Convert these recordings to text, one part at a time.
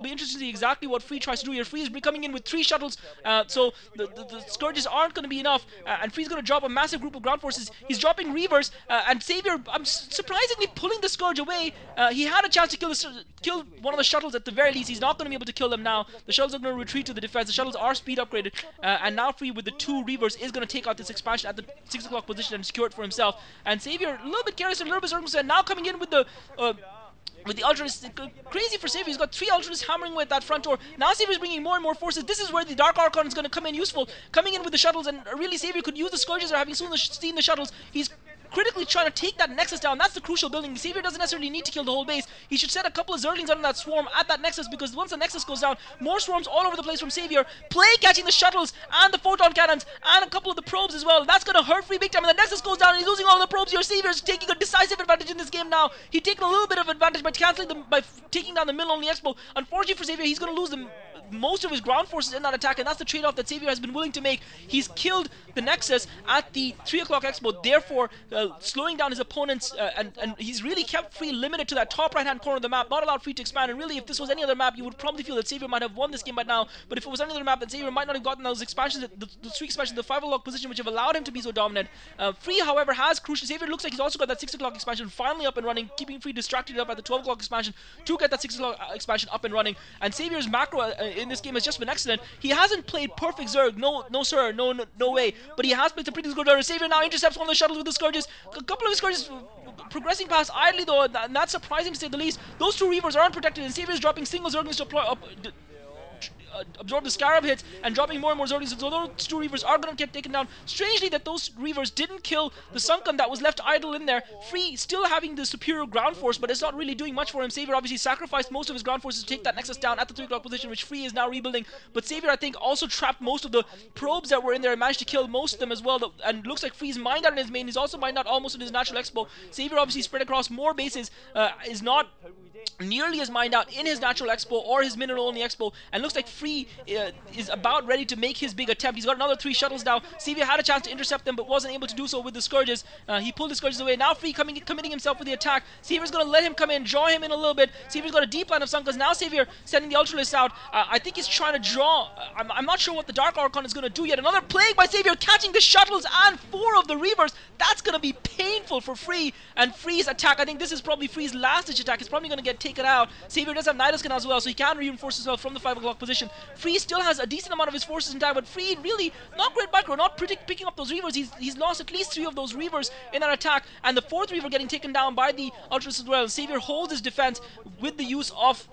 be interested to see exactly what Free tries to do here. Free is coming in with 3 shuttles, so the Scourges aren't going to be enough, and Free's going to drop a massive group of ground forces. He's dropping Reavers, and Savior, I'm surprisingly pulling the Scourge away. He had a chance to kill one of the shuttles at the very least. He's not going to be able to kill them now. The shuttles are going to retreat to the defense. The shuttles are speed upgraded, and now Free with the 2 Reavers is going to take out this expansion at the 6 o'clock position and secure it for himself. And Savior, a little bit careless and a little bit circumspect, now coming in with the Ultras. Crazy for Savior. He's got 3 Ultras hammering with that front door. Now Savier's bringing more and more forces. This is where the Dark Archon is going to come in useful. Coming in with the shuttles, and really Savior could use the Scourges or having seen the shuttles. He's critically trying to take that Nexus down. That's the crucial building. Savior doesn't necessarily need to kill the whole base. He should set a couple of Zerglings under that swarm at that Nexus, because once the Nexus goes down, more swarms all over the place from Savior. Plague catching the shuttles and the photon cannons and a couple of the probes as well. That's going to hurt Free big time, and the Nexus goes down and he's losing all the probes. Your Savior's taking a decisive advantage in this game now. He's taking a little bit of advantage by cancelling them, by taking down the mill-only Expo. Unfortunately for Savior, he's going to lose most of his ground forces in that attack, and that's the trade-off that Savior has been willing to make. He's killed the Nexus at the 3 o'clock Expo, therefore slowing down his opponents, and he's really kept Free limited to that top right-hand corner of the map, not allowed Free to expand. And really, if this was any other map, you would probably feel that Savior might have won this game by now, but if it was any other map, then Savior might not have gotten those expansions, the 3 expansions, the 5 o'clock position, which have allowed him to be so dominant. Free, however, has crucial. Savior looks like he's also got that 6 o'clock expansion finally up and running, keeping Free distracted up at the 12 o'clock expansion to get that 6 o'clock expansion up and running. And Savior's macro in this game has just been excellent. He hasn't played perfect Zerg, no sir, no way, but he has played some pretty good Zerg. Savior now intercepts one of the shuttles with the Scourges. A couple of the Scourges progressing past idly though, and that's surprising to say the least. Those 2 Reavers are unprotected, and Savior's dropping single Zerglings to absorb the Scarab hits and dropping more and more Zerglings, so those 2 Reavers are going to get taken down. Strangely that those Reavers didn't kill the Sunken that was left idle in there. Free still having the superior ground force, but it's not really doing much for him. Savior obviously sacrificed most of his ground forces to take that Nexus down at the 3 o'clock position, which Free is now rebuilding, but Savior I think also trapped most of the probes that were in there and managed to kill most of them as well, and looks like Free's mined out in his main. He's also mined out almost in his natural Expo. Savior obviously spread across more bases, is not nearly as mined out in his natural Expo or his mineral only Expo, and looks like Free is about ready to make his big attempt. He's got another 3 shuttles now. Savior had a chance to intercept them but wasn't able to do so with the Scourges. He pulled the Scourges away. Now Free committing himself with the attack. Savior's going to let him come in, draw him in a little bit. Savior's got a deep line of Sunkas. Now Savior sending the Ultralists out. I think he's trying to draw. I'm not sure what the Dark Archon is going to do yet. Another Plague by Savior, catching the shuttles and 4 of the Reavers. That's going to be painful for Free, and Free's attack, I think this is probably Free's last ditch attack. He's probably going to get taken out. Savior does have Nidus Canal as well, so he can reinforce himself from the 5 o'clock position. Free still has a decent amount of his forces intact, but Free really not great micro, not picking up those Reavers. He's lost at least 3 of those Reavers in that attack, and the 4th Reaver getting taken down by the Ultras as well. Savior holds his defense with the use of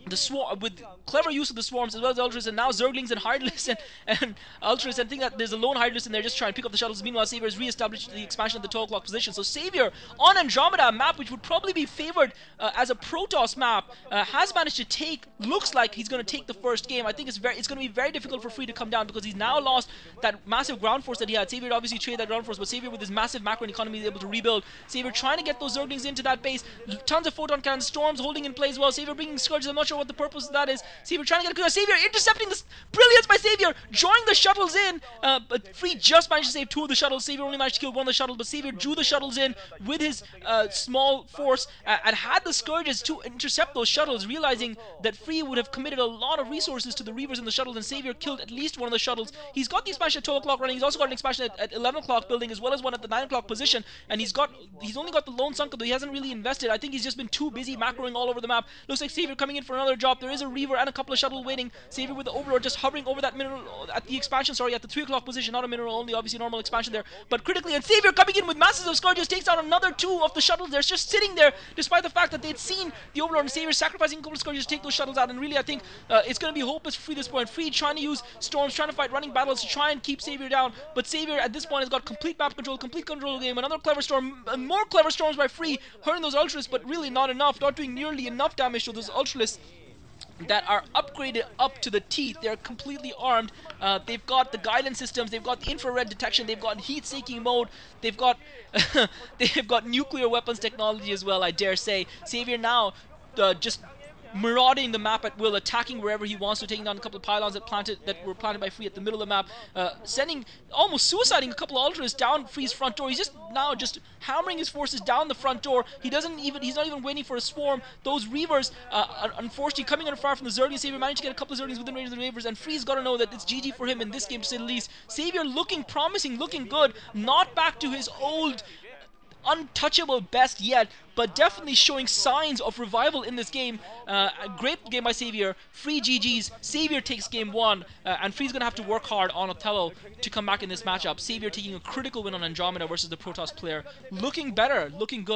the swarm, with clever use of the swarms as well as Ultras, and now Zerglings and Hydrilists and Ultras, and think that there's a lone Hydrolist in there just trying to pick up the shuttles. Meanwhile, Savior has re-established the expansion of the 12 o'clock position. So Savior on Andromeda, a map which would probably be favored as a Protoss map, has managed to take, looks like he's going to take the first game. I think it's going to be very difficult for Free to come down, because he's now lost that massive ground force that he had. Savior obviously traded that ground force, but Savior with his massive macro and economy is able to rebuild. Savior trying to get those Zerglings into that base. Tons of photon cannons, storms holding in play as well. Savior bringing Scourges. I'm not sure what the purpose of that is. Savior trying to get a Savior intercepting this. Brilliance by Savior, drawing the shuttles in, but Free just managed to save 2 of the shuttles. Savior only managed to kill 1 of the shuttles, but Savior drew the shuttles in with his small force, and had the Scourges to intercept those shuttles, realizing that Free would have committed a lot of resources to the Reavers and the shuttles, and Savior killed at least 1 of the shuttles. He's got the expansion at 12 o'clock running. He's also got an expansion at 11 o'clock building, as well as one at the 9 o'clock position, and he's only got the lone Sunken, though he hasn't really invested. I think he's just been too busy macroing all over the map. Looks like Savior coming in for another job. There is a Reaver and a couple of shuttle waiting. Savior with the Overlord just hovering over that mineral at the expansion, sorry, at the 3 o'clock position, not a mineral only, obviously normal expansion there, but critically, and Savior coming in with masses of Scourges takes out another 2 of the shuttles. They're just sitting there, despite the fact that they'd seen the Overlord, and Savior sacrificing a couple of Scourges to take those shuttles out, and really I think it's going to be hopeless for Free at this point. Free trying to use storms, trying to fight running battles to try and keep Savior down, but Savior at this point has got complete map control, complete control of the game. Another clever storm, more clever storms by Free, hurting those Ultras, but really not enough, not doing nearly enough damage to those Ultralists that are upgraded up to the teeth. They're completely armed. They've got the guidance systems, they've got the infrared detection, they've got heat-seeking mode, they've got they've got nuclear weapons technology as well, I dare say. Savior now just marauding the map at will, attacking wherever he wants to, taking down a couple of pylons that were planted by Free at the middle of the map, sending, almost suiciding a couple of ultras down Free's front door. He's just hammering his forces down the front door. He's not even waiting for a swarm. Those Reavers, unfortunately, coming under fire from the Zerglings. Savior managed to get a couple of Zerglings within range of the Reavers, and Free's got to know that it's GG for him in this game, to say the least. Savior looking promising, looking good, not back to his old untouchable best yet, but definitely showing signs of revival in this game. A great game by Savior. Free GG's. Savior takes game 1, and Free's going to have to work hard on Othello to come back in this matchup. Savior taking a critical win on Andromeda versus the Protoss player. Looking better, looking good.